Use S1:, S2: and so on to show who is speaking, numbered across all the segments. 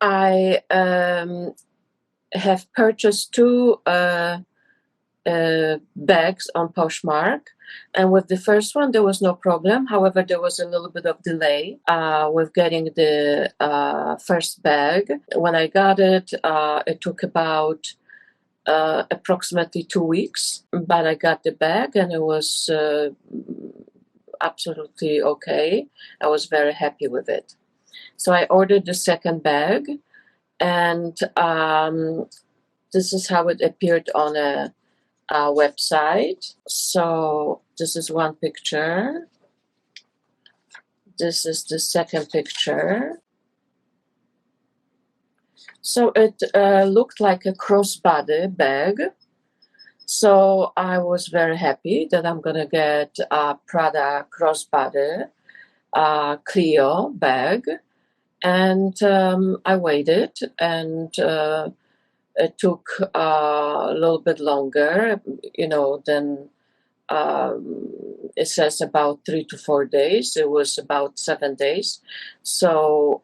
S1: I have purchased two bags on Poshmark, and with the first one there was no problem. However, there was a little bit of delay with getting the first bag. When I got it, it took about approximately 2 weeks, but I got the bag and it was absolutely okay. I was very happy with it. So I ordered the second bag, and this is how it appeared on a website. So this is one picture. This is the second picture. So it looked like a crossbody bag. So I was very happy that I'm gonna get a Prada crossbody Clio bag. And I waited, and it took a little bit longer, than it says about 3 to 4 days. It was about 7 days. So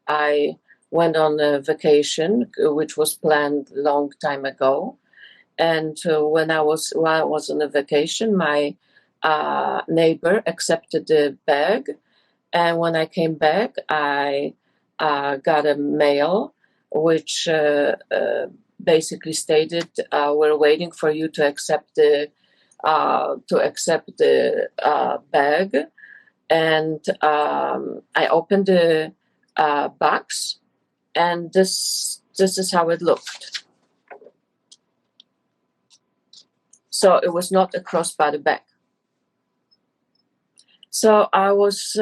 S1: I went on a vacation, which was planned a long time ago. And while I was on a vacation, my neighbor accepted the bag. And when I came back, I got a mail which basically stated, "We're waiting for you to accept the bag." And I opened the box, and this is how it looked. So it was not a crossbody bag. So I was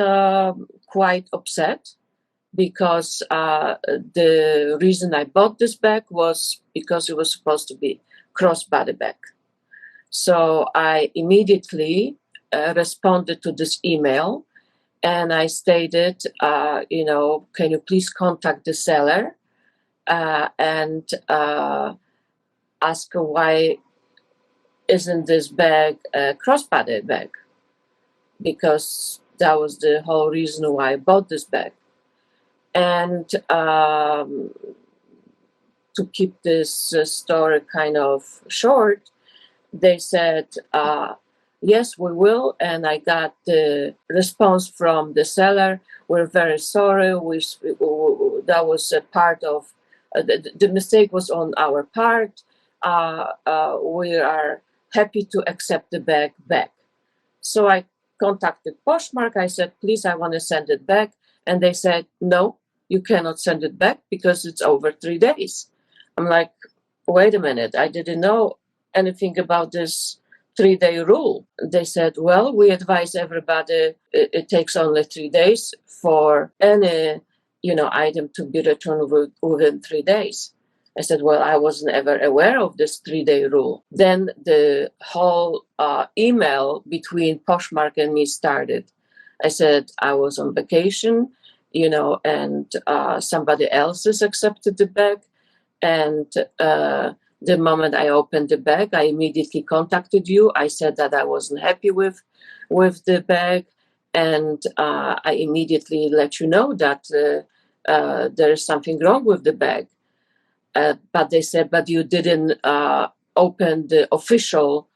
S1: quite upset, because the reason I bought this bag was because it was supposed to be crossbody bag. So I immediately responded to this email, and I stated, can you please contact the seller and ask why isn't this bag a crossbody bag? Because that was the whole reason why I bought this bag. And to keep this story kind of short, they said, yes, we will. And I got the response from the seller: "We're very sorry. That was a part of the mistake was on our part. We are happy to accept the bag back." So I contacted Poshmark. I said, "Please, I want to send it back." And they said, "No, you cannot send it back because it's over 3 days." I'm like, wait a minute, I didn't know anything about this 3-day rule. They said, "Well, we advise everybody it takes only 3 days for any item to be returned within 3 days." I said, "Well, I wasn't ever aware of this 3-day rule." Then the whole email between Poshmark and me started. I said I was on vacation, and somebody else has accepted the bag. And the moment I opened the bag, I immediately contacted you. I said that I wasn't happy with the bag, and I immediately let you know that there is something wrong with the bag. But they said, "But you didn't open the official,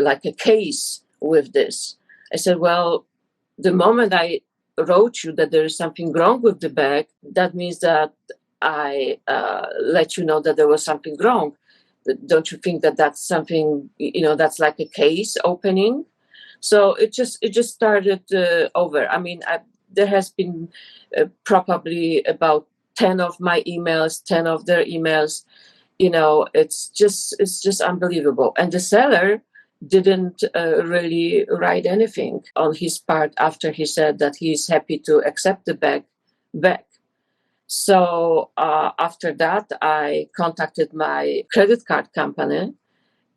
S1: like a case with this." I said, "Well, the moment I wrote you that there is something wrong with the bag, that means that I let you know that there was something wrong. Don't you think that that's something, that's like a case opening?" So it just started over. I mean, there has been probably about 10 of my emails, 10 of their emails. It's just unbelievable. And the seller didn't really write anything on his part after he said that he's happy to accept the bag back. So after that, I contacted my credit card company,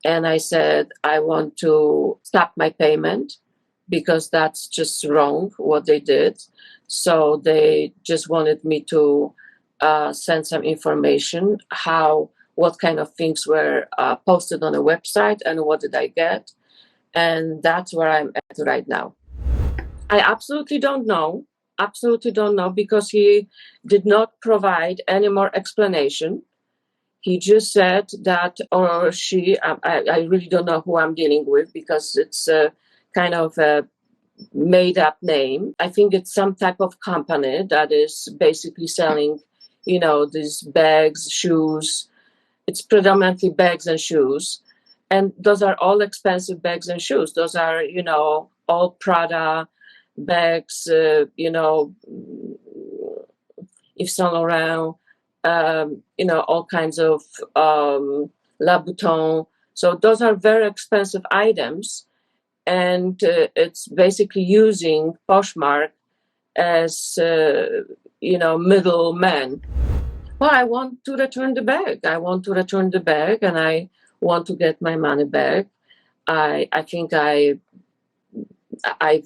S1: and I said, I want to stop my payment because that's just wrong what they did. So they just wanted me to send some information, what kind of things were posted on the website and what did I get. And that's where I'm at right now. I absolutely don't know absolutely don't know, because he did not provide any more explanation. He just said that, or she, I really don't know who I'm dealing with, because it's a kind of a made up name. I think it's some type of company that is basically selling, these bags, shoes. It's predominantly bags and shoes. And those are all expensive bags and shoes. Those are, all Prada bags, Yves Saint Laurent, all kinds of Louboutin. So those are very expensive items, and it's basically using Poshmark as middleman. Well, I want to return the bag. I want to return the bag, and I want to get my money back. I think I've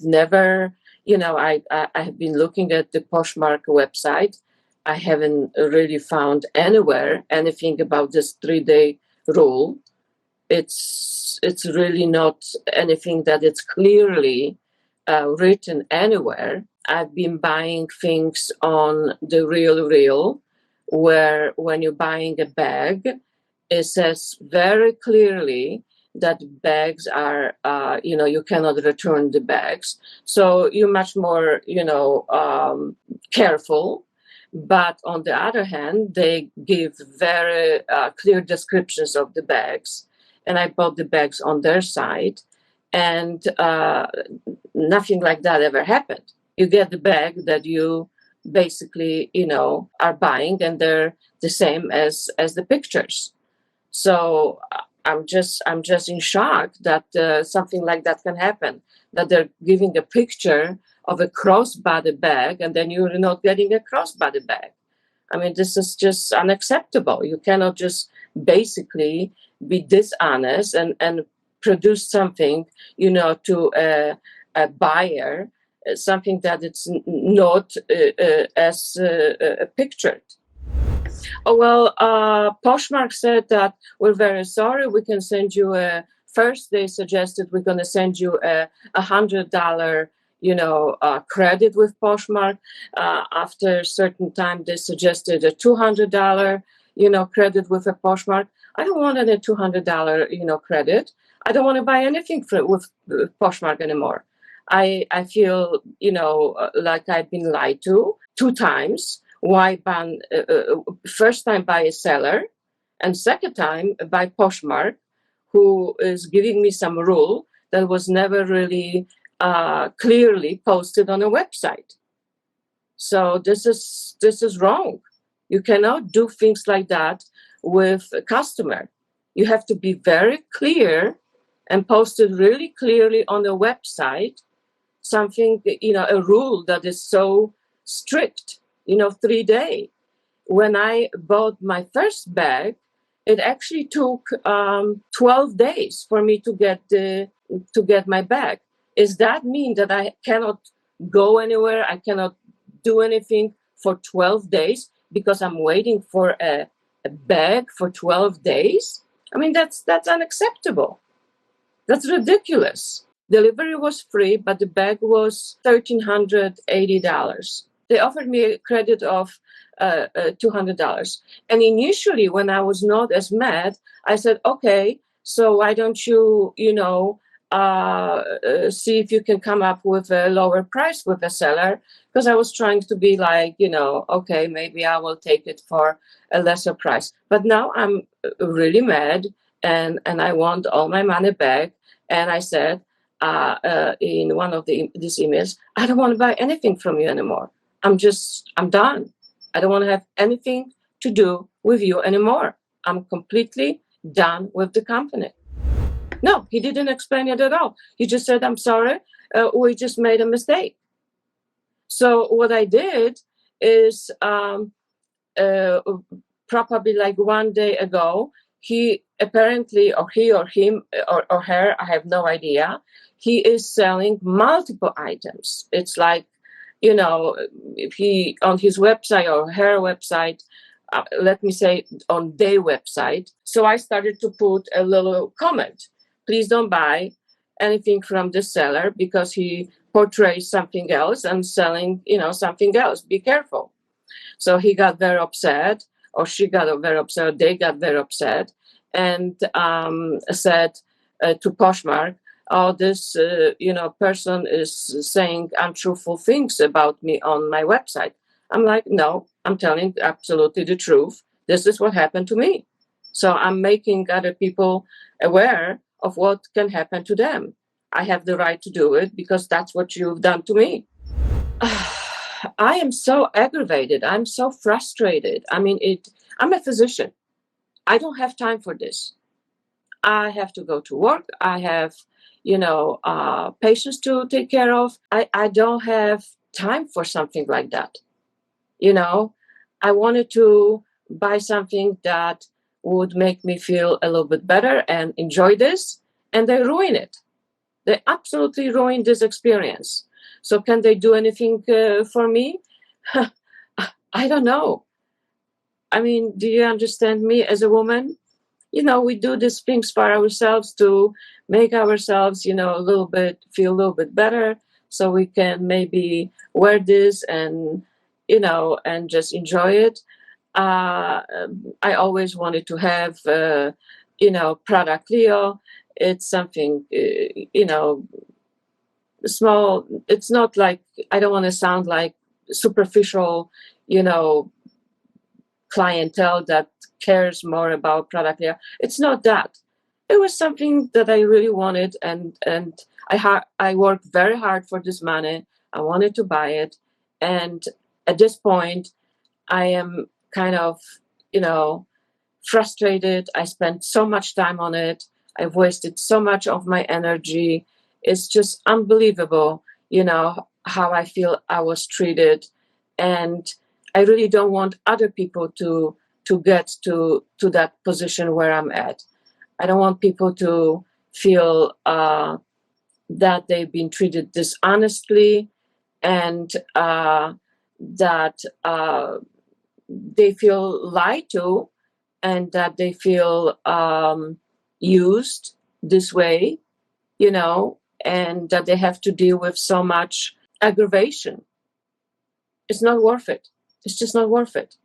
S1: never, I have been looking at the Poshmark website. I haven't really found anywhere anything about this 3-day rule. It's really not anything that it's clearly written anywhere. I've been buying things on the Real, where when you're buying a bag, it says very clearly that bags are, you cannot return the bags. So you're much more, careful. But on the other hand, they give very clear descriptions of the bags. And I bought the bags on their site, and nothing like that ever happened. You get the bag that you basically, are buying, and they're the same as the pictures. So I'm just in shock that something like that can happen. That they're giving a picture of a crossbody bag, and then you're not getting a crossbody bag. I mean, this is just unacceptable. You cannot just basically be dishonest and produce something, to a buyer, something that it's not as pictured. Oh, well, Poshmark said that we're very sorry. We can send you first they suggested we're going to send you a $100, credit with Poshmark. After a certain time, they suggested a $200, credit with a Poshmark. I don't want any $200, credit. I don't want to buy anything with Poshmark anymore. I feel, like I've been lied to 2 times. Why ban first time by a seller, and second time by Poshmark, who is giving me some rule that was never really clearly posted on a website. So this is wrong. You cannot do things like that with a customer. You have to be very clear and post it really clearly on the website. Something, a rule that is so strict. 3-day. When I bought my first bag, it actually took 12 days for me to get my bag. Does that mean that I cannot go anywhere? I cannot do anything for 12 days because I'm waiting for a bag for 12 days? I mean, that's unacceptable. That's ridiculous. Delivery was free, but the bag was $1,380. They offered me a credit of $200. And initially, when I was not as mad, I said, okay, so why don't you, see if you can come up with a lower price with a seller? Because I was trying to be like, okay, maybe I will take it for a lesser price. But now I'm really mad, and I want all my money back. And I said in one of these emails, I don't want to buy anything from you anymore. I'm done. I don't want to have anything to do with you anymore. I'm completely done with the company. No, he didn't explain it at all. He just said, I'm sorry, we just made a mistake. So what I did is probably like 1 day ago, he apparently, or he or him or her, I have no idea, he is selling multiple items. It's like, if he on his website or her website, let me say on their website. So I started to put a little comment. Please don't buy anything from the seller because he portrays something else and selling, something else. Be careful. So he got very upset, or she got very upset, or they got very upset, and said to Poshmark, "Oh, this person is saying untruthful things about me on my website." I'm like, "No, I'm telling absolutely the truth. This is what happened to me." So I'm making other people aware of what can happen to them. I have the right to do it because that's what you've done to me. I am so aggravated. I'm so frustrated. I mean, I'm a physician. I don't have time for this. I have to go to work. I have, patients to take care of. I don't have time for something like that. I wanted to buy something that would make me feel a little bit better and enjoy this, and they ruin it. They absolutely ruined this experience. So can they do anything for me? I don't know. I mean, do you understand me as a woman? We do these things for ourselves to make ourselves, feel a little bit better, so we can maybe wear this and just enjoy it. Uh, I always wanted to have, product Leo. It's something, small. It's not like, I don't want to sound like superficial, clientele that cares more about product. Yeah, it's not that. It was something that I really wanted, and I worked very hard for this money. I wanted to buy it, and at this point, I am kind of, you know, frustrated. I spent so much time on it. I've wasted so much of my energy. It's just unbelievable, how I feel I was treated. And I really don't want other people to get to that position where I'm at. I don't want people to feel that they've been treated dishonestly, and that they feel lied to, and that they feel used this way, and that they have to deal with so much aggravation. It's not worth it. It's just not worth it.